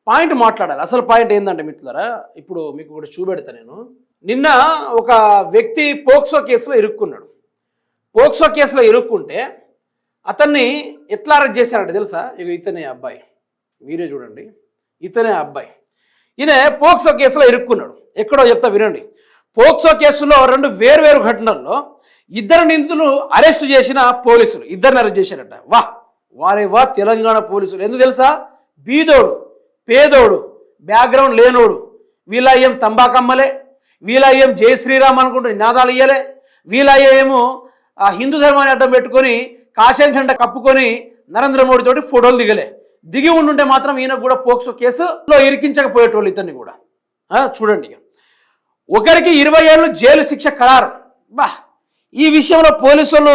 Point మాట్లాడాలి. అసలు point ఏంటంటే మిత్రులారా, ఇప్పుడు మీకు ఒకటి చూపెడతా నేను. నిన్న ఒక వ్యక్తి పోక్సో కేసులో ఇరుక్కున్నాడు. పోక్సో కేసులో ఇరుక్కుంటే అతన్ని ఎట్లా అరెస్ట్ చేశారంటే తెలుసా? ఇక ఇతనే అబ్బాయి, మీరే చూడండి, ఇతనే అబ్బాయి. ఈయన పోక్సో కేసులో ఇరుక్కున్నాడు. ఎక్కడో చెప్తా వినండి. పోక్సో కేసులో రెండు వేరు ఘటనల్లో ఇద్దరు నిందితులు అరెస్టు చేసిన పోలీసులు ఇద్దరిని అరెస్ట్ చేశారట. వారే తెలంగాణ పోలీసులు. ఎందుకు తెలుసా? బీదోడు, పేదోడు, బ్యాక్గ్రౌండ్ లేనోడు, వీళ్ళ ఏం తంబాకమ్మలే, వీళ్ళ ఏం జై శ్రీరామ్ అనుకుంటూ నినాదాలు ఇయ్యలే, వీళ్ళ ఏమో ఆ హిందూ ధర్మాన్ని అడ్డం పెట్టుకొని కాషాయం జెండా కప్పుకొని నరేంద్ర మోడీ తోటి ఫోటోలు దిగలే. దిగి ఉండుంటే మాత్రం ఈయన కూడా పోక్సో కేసులో ఇరికించకపోయేటోళ్ళు ఇతన్ని కూడా. చూడండి, ఒకరికి 20 ఏళ్ళు జైలు శిక్ష ఖరారు. ఈ విషయంలో పోలీసులు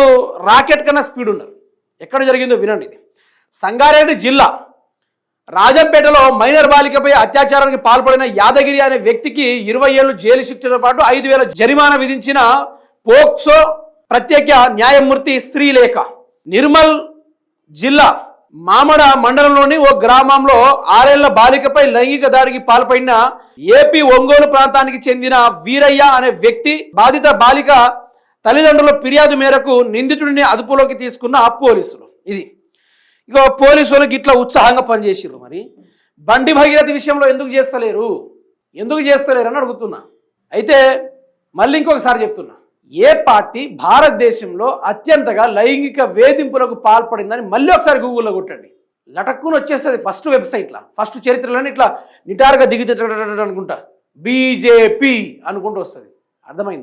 రాకెట్ కన్నా స్పీడ్ ఉన్నారు. ఎక్కడ జరిగిందో వినండి. ఇది సంగారెడ్డి జిల్లా రాజంపేటలో మైనర్ బాలికపై అత్యాచారానికి పాల్పడిన యాదగిరి అనే వ్యక్తికి 20 ఏళ్ళు జైలు శిక్షతో పాటు 5,000 జరిమానా విధించిన పోక్సో ప్రత్యేక న్యాయమూర్తి శ్రీలేఖ. నిర్మల్ జిల్లా మామడ మండలంలోని ఓ గ్రామంలో 6 ఏళ్ల బాలికపై లైంగిక దాడికి పాల్పడిన ఏపీ ఒంగోలు ప్రాంతానికి చెందిన వీరయ్య అనే వ్యక్తి బాధిత బాలిక తల్లిదండ్రుల ఫిర్యాదు మేరకు నిందితుడిని అదుపులోకి తీసుకున్న పోలీసులు. ఇది ఇక పోలీసులకు ఇట్లా ఉత్సాహంగా పనిచేసారు. మరి బండి భగీరథ విషయంలో ఎందుకు చేస్తలేరు అని అడుగుతున్నా. అయితే మళ్ళీ ఇంకొకసారి చెప్తున్నా, ఏ పార్టీ భారతదేశంలో అత్యంతగా లైంగిక వేధింపులకు పాల్పడిందని మళ్ళీ ఒకసారి గూగుల్లో కొట్టండి. లటక్కుని వచ్చేస్తుంది ఫస్ట్ వెబ్సైట్లా, ఫస్ట్ చరిత్రలోనే ఇట్లా నిటారుగా దిగితే అనుకుంటా బీజేపీ అనుకుంటూ వస్తుంది. అర్థమైంది.